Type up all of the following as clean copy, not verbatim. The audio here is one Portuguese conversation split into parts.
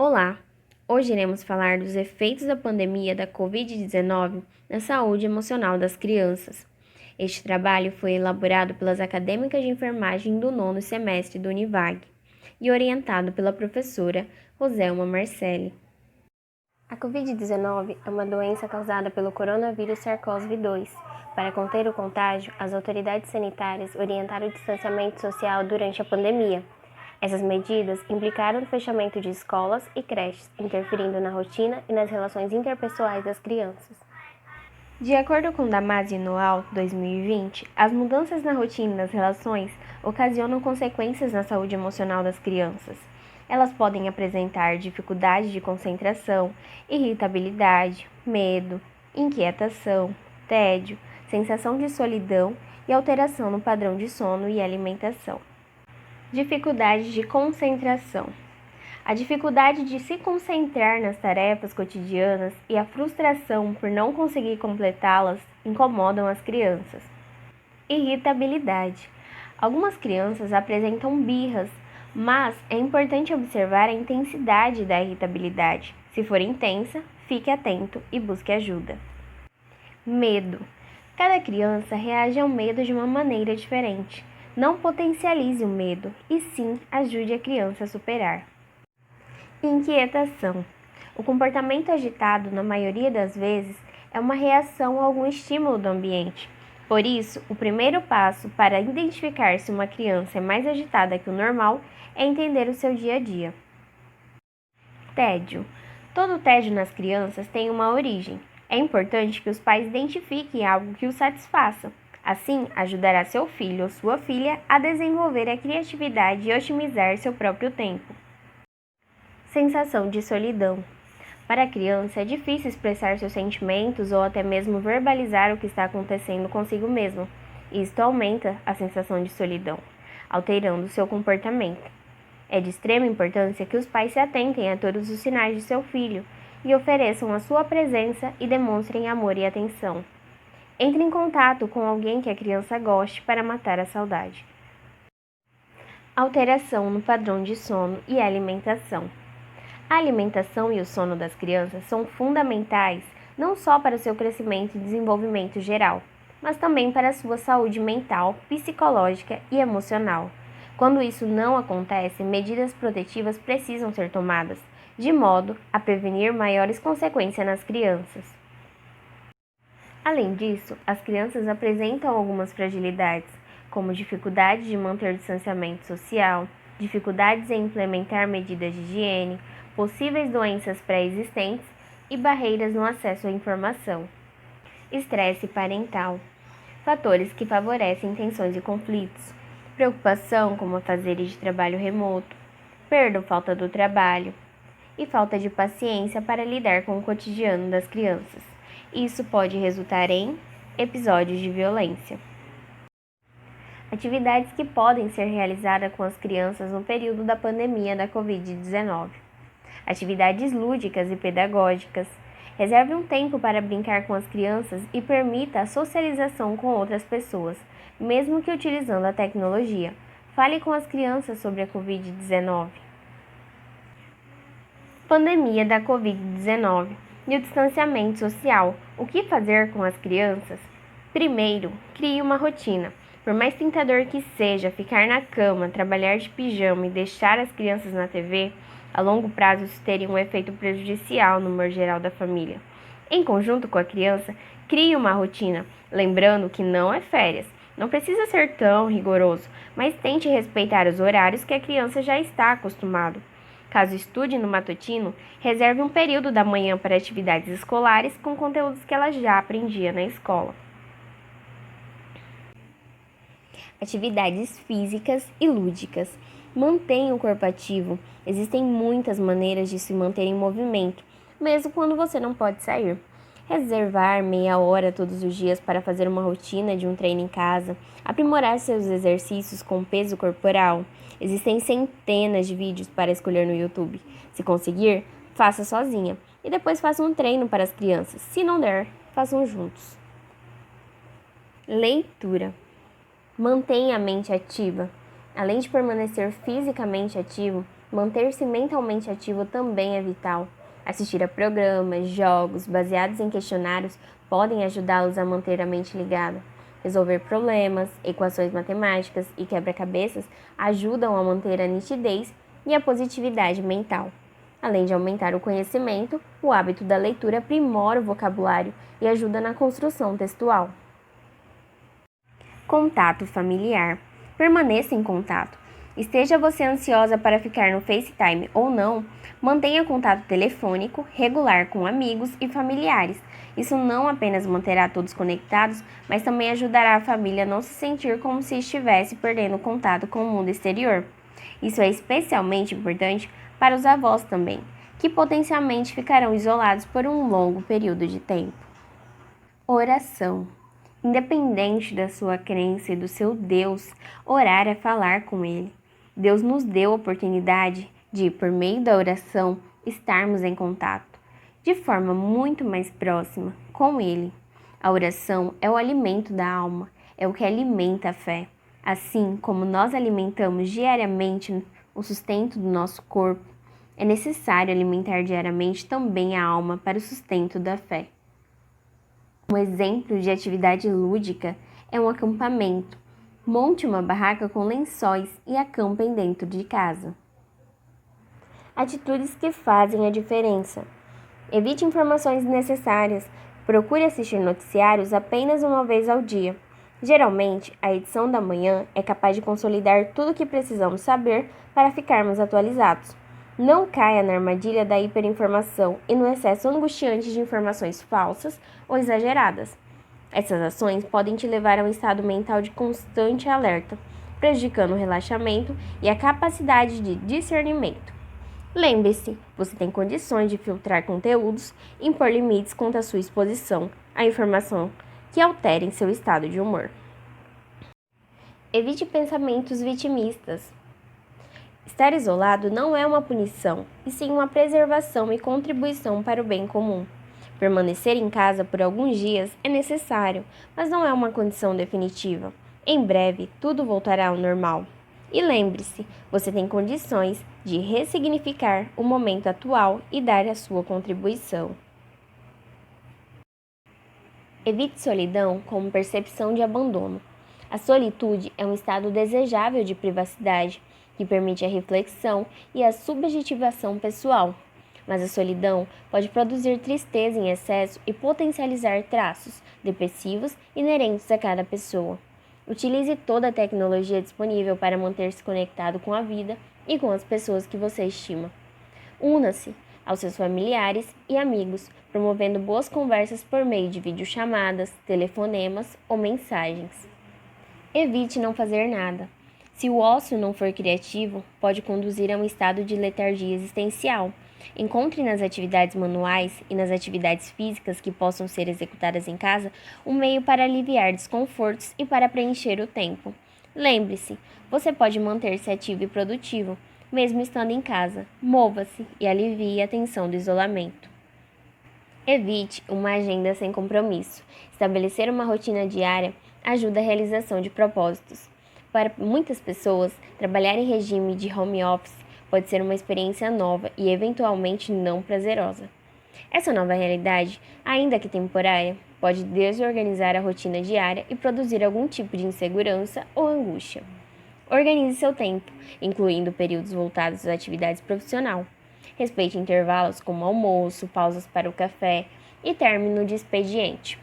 Olá! Hoje iremos falar dos efeitos da pandemia da Covid-19 na saúde emocional das crianças. Este trabalho foi elaborado pelas acadêmicas de enfermagem do nono semestre do Univag e orientado pela professora Roselma Marcelli. A Covid-19 é uma doença causada pelo coronavírus SARS-CoV-2. Para conter o contágio, as autoridades sanitárias orientaram o distanciamento social durante a pandemia. Essas medidas implicaram o fechamento de escolas e creches, interferindo na rotina e nas relações interpessoais das crianças. De acordo com Damasio et al. 2020, as mudanças na rotina e nas relações ocasionam consequências na saúde emocional das crianças. Elas podem apresentar dificuldade de concentração, irritabilidade, medo, inquietação, tédio, sensação de solidão e alteração no padrão de sono e alimentação. Dificuldade de concentração. A dificuldade de se concentrar nas tarefas cotidianas e a frustração por não conseguir completá-las incomodam as crianças. Irritabilidade. Algumas crianças apresentam birras, mas é importante observar a intensidade da irritabilidade. Se for intensa, fique atento e busque ajuda. Medo. Cada criança reage ao medo de uma maneira diferente. Não potencialize o medo, e sim ajude a criança a superar. Inquietação. O comportamento agitado, na maioria das vezes, é uma reação a algum estímulo do ambiente. Por isso, o primeiro passo para identificar se uma criança é mais agitada que o normal é entender o seu dia a dia. Tédio. Todo tédio nas crianças tem uma origem. É importante que os pais identifiquem algo que os satisfaça. Assim, ajudará seu filho ou sua filha a desenvolver a criatividade e otimizar seu próprio tempo. Sensação de solidão. Para a criança, é difícil expressar seus sentimentos ou até mesmo verbalizar o que está acontecendo consigo mesmo. Isto aumenta a sensação de solidão, alterando seu comportamento. É de extrema importância que os pais se atentem a todos os sinais de seu filho e ofereçam a sua presença e demonstrem amor e atenção. Entre em contato com alguém que a criança goste para matar a saudade. Alteração no padrão de sono e alimentação. A alimentação e o sono das crianças são fundamentais não só para o seu crescimento e desenvolvimento geral, mas também para a sua saúde mental, psicológica e emocional. Quando isso não acontece, medidas protetivas precisam ser tomadas, de modo a prevenir maiores consequências nas crianças. Além disso, as crianças apresentam algumas fragilidades, como dificuldade de manter distanciamento social, dificuldades em implementar medidas de higiene, possíveis doenças pré-existentes e barreiras no acesso à informação. Estresse parental. Fatores que favorecem tensões e conflitos. Preocupação como afazeres de trabalho remoto, perda ou falta do trabalho e falta de paciência para lidar com o cotidiano das crianças. Isso pode resultar em episódios de violência. Atividades que podem ser realizadas com as crianças no período da pandemia da Covid-19. Atividades lúdicas e pedagógicas. Reserve um tempo para brincar com as crianças e permita a socialização com outras pessoas, mesmo que utilizando a tecnologia. Fale com as crianças sobre a Covid-19. Pandemia da Covid-19 e o distanciamento social. O que fazer com as crianças? Primeiro, crie uma rotina. Por mais tentador que seja ficar na cama, trabalhar de pijama e deixar as crianças na TV, a longo prazo isso teria um efeito prejudicial no humor geral da família. Em conjunto com a criança, crie uma rotina, lembrando que não é férias. Não precisa ser tão rigoroso, mas tente respeitar os horários que a criança já está acostumado. Caso estude no matutino, reserve um período da manhã para atividades escolares com conteúdos que ela já aprendia na escola. Atividades físicas e lúdicas. Mantenha o corpo ativo. Existem muitas maneiras de se manter em movimento, mesmo quando você não pode sair. Reservar meia hora todos os dias para fazer uma rotina de um treino em casa, aprimorar seus exercícios com peso corporal. Existem centenas de vídeos para escolher no YouTube. Se conseguir, faça sozinha e depois faça um treino para as crianças. Se não der, façam juntos. Leitura. Mantenha a mente ativa. Além de permanecer fisicamente ativo, Manter-se mentalmente ativo também é vital. Assistir a programas, jogos baseados em questionários podem ajudá-los a manter a mente ligada. Resolver problemas, equações matemáticas e quebra-cabeças ajudam a manter a nitidez e a positividade mental. Além de aumentar o conhecimento, o hábito da leitura aprimora o vocabulário e ajuda na construção textual. Contato familiar. Permaneça em contato. Esteja você ansiosa para ficar no FaceTime ou não, mantenha contato telefônico regular com amigos e familiares. Isso não apenas manterá todos conectados, mas também ajudará a família a não se sentir como se estivesse perdendo contato com o mundo exterior. Isso é especialmente importante para os avós também, que potencialmente ficarão isolados por um longo período de tempo. Oração. Independente da sua crença e do seu Deus, orar é falar com Ele. Deus nos deu a oportunidade de, por meio da oração, estarmos em contato, de forma muito mais próxima, com Ele. A oração é o alimento da alma, é o que alimenta a fé. Assim como nós alimentamos diariamente o sustento do nosso corpo, é necessário alimentar diariamente também a alma para o sustento da fé. Um exemplo de atividade lúdica é um acampamento. Monte uma barraca com lençóis e acampem dentro de casa. Atitudes que fazem a diferença. Evite informações desnecessárias. Procure assistir noticiários apenas uma vez ao dia. Geralmente, a edição da manhã é capaz de consolidar tudo o que precisamos saber para ficarmos atualizados. Não caia na armadilha da hiperinformação e no excesso angustiante de informações falsas ou exageradas. Essas ações podem te levar a um estado mental de constante alerta, prejudicando o relaxamento e a capacidade de discernimento. Lembre-se, você tem condições de filtrar conteúdos e impor limites quanto à sua exposição à informação que alterem seu estado de humor. Evite pensamentos vitimistas. Estar isolado não é uma punição, e sim uma preservação e contribuição para o bem comum. Permanecer em casa por alguns dias é necessário, mas não é uma condição definitiva. Em breve, tudo voltará ao normal. E lembre-se, você tem condições de ressignificar o momento atual e dar a sua contribuição. Evite solidão como percepção de abandono. A solitude é um estado desejável de privacidade, que permite a reflexão e a subjetivação pessoal. Mas a solidão pode produzir tristeza em excesso e potencializar traços depressivos inerentes a cada pessoa. Utilize toda a tecnologia disponível para manter-se conectado com a vida e com as pessoas que você estima. Una-se aos seus familiares e amigos, promovendo boas conversas por meio de videochamadas, telefonemas ou mensagens. Evite não fazer nada. Se o ócio não for criativo, pode conduzir a um estado de letargia existencial. Encontre nas atividades manuais e nas atividades físicas que possam ser executadas em casa um meio para aliviar desconfortos e para preencher o tempo. Lembre-se, você pode manter-se ativo e produtivo, mesmo estando em casa. Mova-se e alivie a tensão do isolamento. Evite uma agenda sem compromisso. Estabelecer uma rotina diária ajuda a realização de propósitos. Para muitas pessoas, trabalhar em regime de home office pode ser uma experiência nova e eventualmente não prazerosa. Essa nova realidade, ainda que temporária, pode desorganizar a rotina diária e produzir algum tipo de insegurança ou angústia. Organize seu tempo, incluindo períodos voltados às atividades profissionais. Respeite intervalos como almoço, pausas para o café e término de expediente.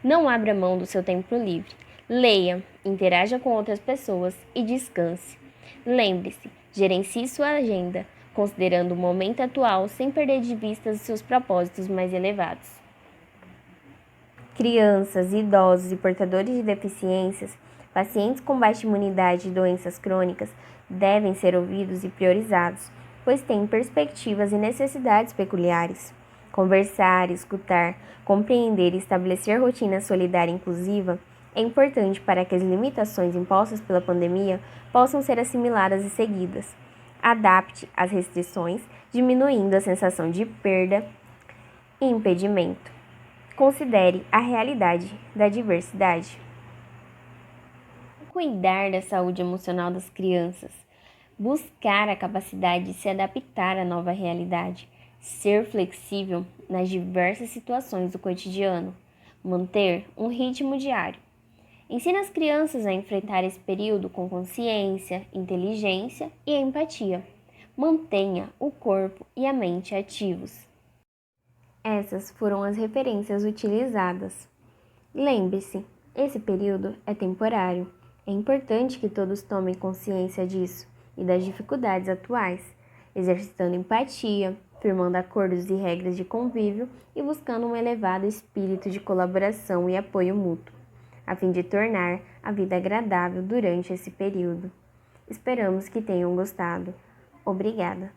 Não abra mão do seu tempo livre. Leia, interaja com outras pessoas e descanse. Lembre-se, gerencie sua agenda, considerando o momento atual sem perder de vista os seus propósitos mais elevados. Crianças, idosos e portadores de deficiências, pacientes com baixa imunidade e doenças crônicas devem ser ouvidos e priorizados, pois têm perspectivas e necessidades peculiares. Conversar, escutar, compreender e estabelecer rotina solidária e inclusiva é importante para que as limitações impostas pela pandemia possam ser assimiladas e seguidas. Adapte as restrições, diminuindo a sensação de perda e impedimento. Considere a realidade da diversidade. Cuidar da saúde emocional das crianças. buscar a capacidade de se adaptar à nova realidade, ser flexível nas diversas situações do cotidiano, manter um ritmo diário. Ensina as crianças a enfrentar esse período com consciência, inteligência e empatia. Mantenha o corpo e a mente ativos. Essas foram as referências utilizadas. Lembre-se, esse período é temporário. É importante que todos tomem consciência disso e das dificuldades atuais, exercitando empatia, firmando acordos e regras de convívio e buscando um elevado espírito de colaboração e apoio mútuo, a fim de tornar a vida agradável durante esse período. Esperamos que tenham gostado. Obrigada!